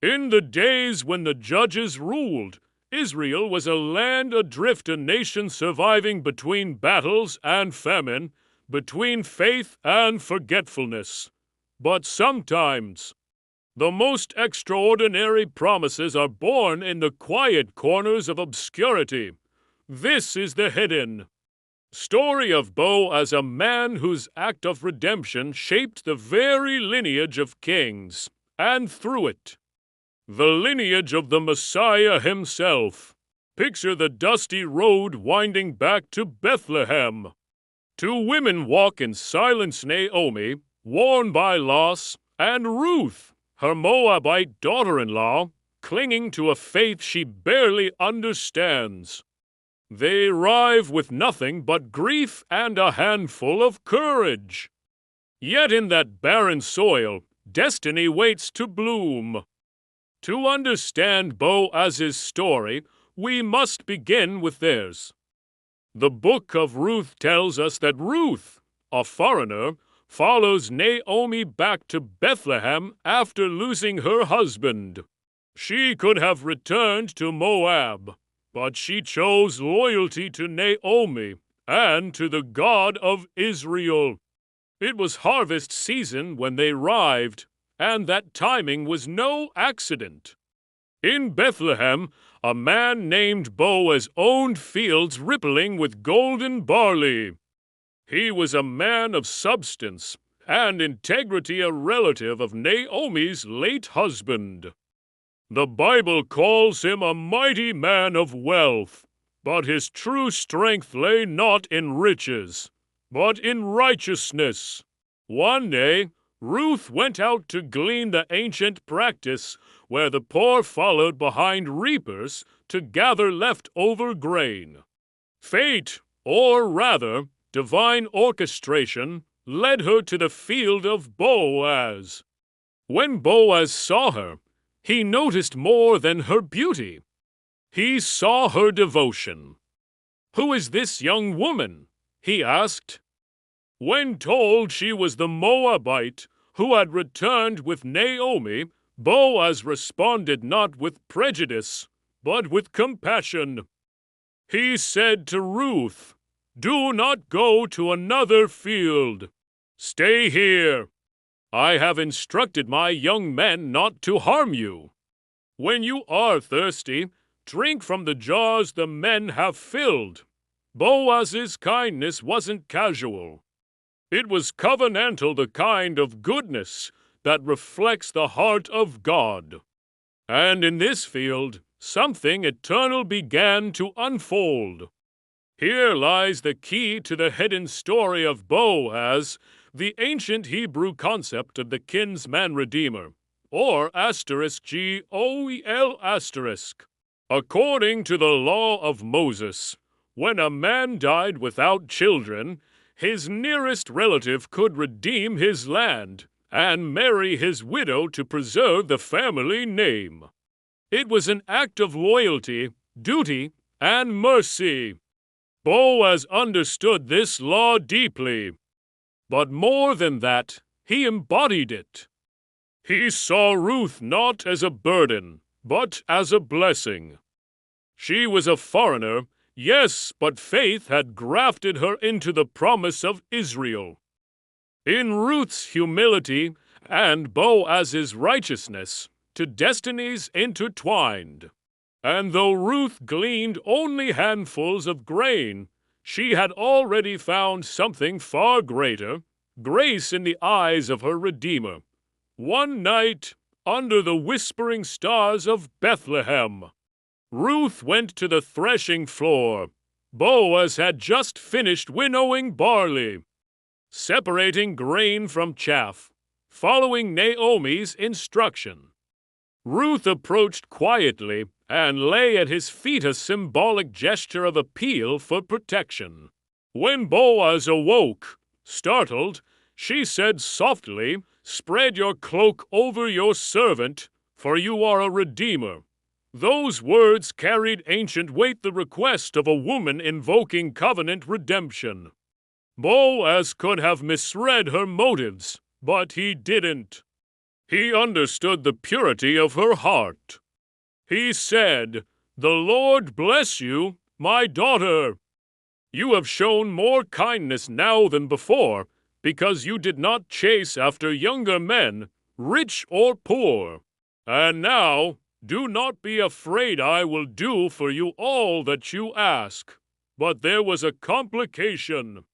In the days when the judges ruled, Israel was a land adrift, a nation surviving between battles and famine, between faith and forgetfulness. But sometimes, the most extraordinary promises are born in the quiet corners of obscurity. This is the hidden story of Boaz, a man whose act of redemption shaped the very lineage of kings, and through it, the lineage of the Messiah himself. Picture the dusty road winding back to Bethlehem. Two women walk in silence: Naomi, worn by loss, and Ruth, her Moabite daughter-in-law, clinging to a faith she barely understands. They arrive with nothing but grief and a handful of courage. Yet in that barren soil, destiny waits to bloom. To understand Boaz's story, we must begin with theirs. The Book of Ruth tells us that Ruth, a foreigner, follows Naomi back to Bethlehem after losing her husband. She could have returned to Moab, but she chose loyalty to Naomi and to the God of Israel. It was harvest season when they arrived, and that timing was no accident. In Bethlehem, a man named Boaz owned fields rippling with golden barley. He was a man of substance and integrity, a relative of Naomi's late husband. The Bible calls him a mighty man of wealth, but his true strength lay not in riches, but in righteousness. One day, Ruth went out to glean, the ancient practice where the poor followed behind reapers to gather leftover grain. Fate, or rather, divine orchestration, led her to the field of Boaz. When Boaz saw her, he noticed more than her beauty. He saw her devotion. "Who is this young woman?" he asked. When told she was the Moabite who had returned with Naomi, Boaz responded not with prejudice, but with compassion. He said to Ruth, "Do not go to another field. Stay here. I have instructed my young men not to harm you. When you are thirsty, drink from the jars the men have filled." Boaz's kindness wasn't casual. It was covenantal, the kind of goodness that reflects the heart of God. And in this field, something eternal began to unfold. Here lies the key to the hidden story of Boaz, the ancient Hebrew concept of the Kinsman Redeemer, or *GOEL*. According to the law of Moses, when a man died without children, his nearest relative could redeem his land and marry his widow to preserve the family name. It was an act of loyalty, duty, and mercy. Boaz understood this law deeply. But more than that, he embodied it. He saw Ruth not as a burden, but as a blessing. She was a foreigner, yes, but faith had grafted her into the promise of Israel. In Ruth's humility and Boaz's righteousness, two destinies intertwined. And though Ruth gleaned only handfuls of grain, she had already found something far greater, grace in the eyes of her Redeemer. One night, under the whispering stars of Bethlehem, Ruth went to the threshing floor. Boaz had just finished winnowing barley, separating grain from chaff, following Naomi's instruction. Ruth approached quietly and lay at his feet, a symbolic gesture of appeal for protection. When Boaz awoke, startled, she said softly, "Spread your cloak over your servant, for you are a redeemer." Those words carried ancient weight, the request of a woman invoking covenant redemption. Boaz could have misread her motives, but he didn't. He understood the purity of her heart. He said, "The Lord bless you, my daughter. You have shown more kindness now than before, because you did not chase after younger men, rich or poor. And now, do not be afraid. I will do for you all that you ask." But there was a complication.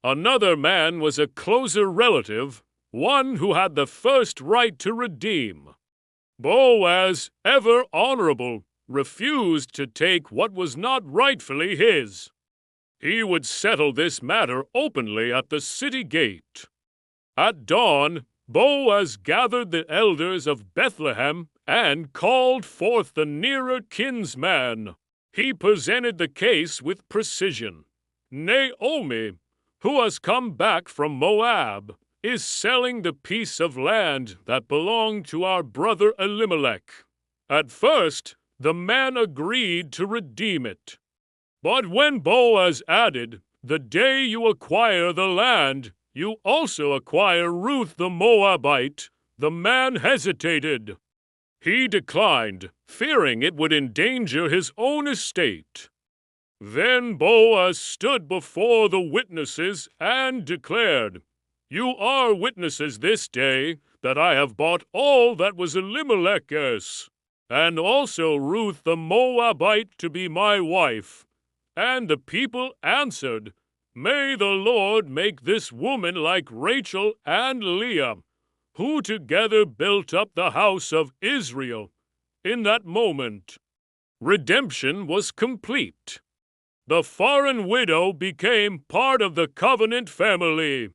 Another man was a closer relative, one who had the first right to redeem. Boaz, ever honorable, refused to take what was not rightfully his. He would settle this matter openly at the city gate. At dawn, Boaz gathered the elders of Bethlehem and called forth the nearer kinsman. He presented the case with precision. Naomi, who has come back from Moab, is selling the piece of land that belonged to our brother Elimelech. At first, the man agreed to redeem it. But when Boaz added, "The day you acquire the land, you also acquire Ruth the Moabite," the man hesitated. He declined, fearing it would endanger his own estate. Then Boaz stood before the witnesses and declared, "You are witnesses this day that I have bought all that was Elimelech's, and also Ruth the Moabite to be my wife." And the people answered, "May the Lord make this woman like Rachel and Leah, who together built up the house of Israel." In that moment, redemption was complete. The foreign widow became part of the covenant family,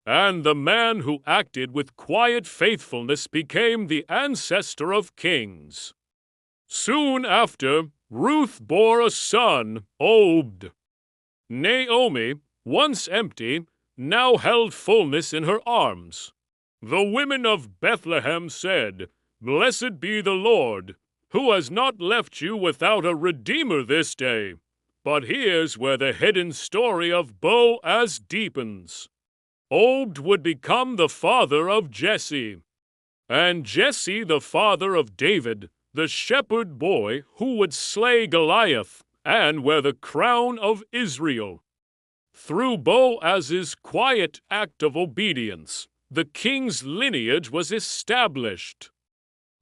and the man who acted with quiet faithfulness became the ancestor of kings. Soon after, Ruth bore a son, Obed. Naomi, once empty, now held fullness in her arms. The women of Bethlehem said, "Blessed be the Lord, who has not left you without a redeemer this day." But here's where the hidden story of Boaz deepens. Obed would become the father of Jesse, and Jesse the father of David, the shepherd boy who would slay Goliath and wear the crown of Israel. Through Boaz's quiet act of obedience, the king's lineage was established.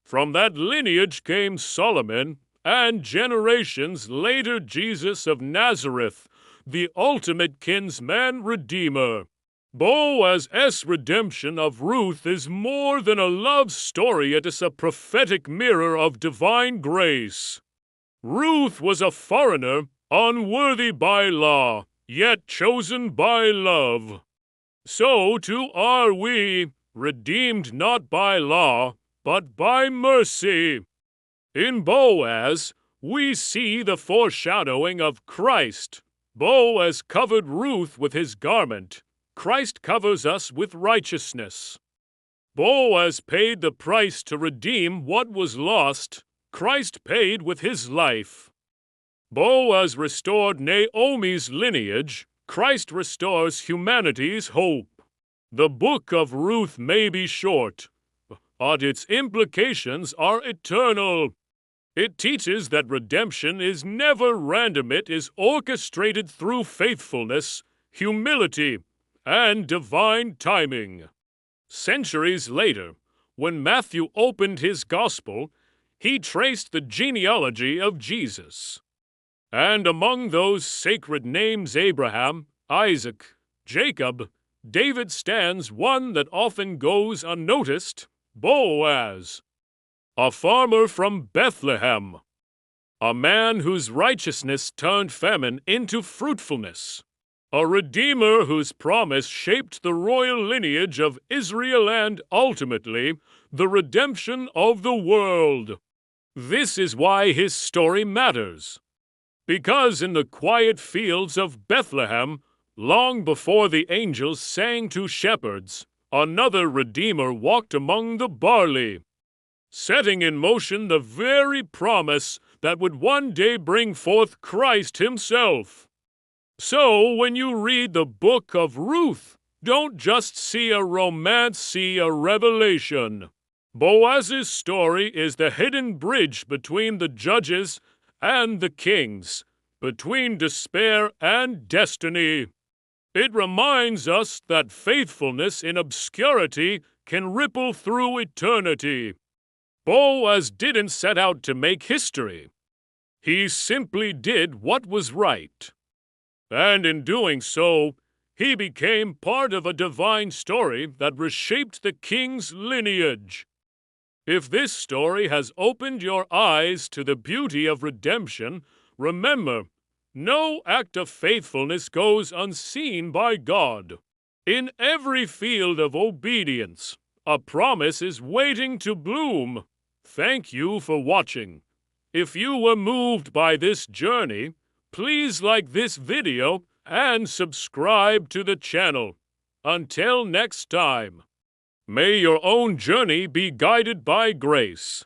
From that lineage came Solomon, and generations later Jesus of Nazareth, the ultimate kinsman redeemer. Boaz's redemption of Ruth is more than a love story. It is a prophetic mirror of divine grace. Ruth was a foreigner, unworthy by law, yet chosen by love. So too are we, redeemed not by law, but by mercy. In Boaz, we see the foreshadowing of Christ. Boaz covered Ruth with his garment. Christ covers us with righteousness. Boaz paid the price to redeem what was lost. Christ paid with his life. Boaz restored Naomi's lineage. Christ restores humanity's hope. The Book of Ruth may be short, but its implications are eternal. It teaches that redemption is never random. It is orchestrated through faithfulness, humility, and divine timing. Centuries later, when Matthew opened his gospel, he traced the genealogy of Jesus. And among those sacred names Abraham, Isaac, Jacob, David stands one that often goes unnoticed, Boaz, a farmer from Bethlehem, a man whose righteousness turned famine into fruitfulness, a redeemer whose promise shaped the royal lineage of Israel and, ultimately, the redemption of the world. This is why his story matters. Because in the quiet fields of Bethlehem, long before the angels sang to shepherds, another Redeemer walked among the barley, setting in motion the very promise that would one day bring forth Christ himself. So when you read the Book of Ruth, don't just see a romance, see a revelation. Boaz's story is the hidden bridge between the judges and the kings, between despair and destiny. It reminds us that faithfulness in obscurity can ripple through eternity. Boaz didn't set out to make history. He simply did what was right. And in doing so, he became part of a divine story that reshaped the king's lineage. If this story has opened your eyes to the beauty of redemption, remember, no act of faithfulness goes unseen by God. In every field of obedience, a promise is waiting to bloom. Thank you for watching. If you were moved by this journey, please like this video and subscribe to the channel. Until next time. May your own journey be guided by grace.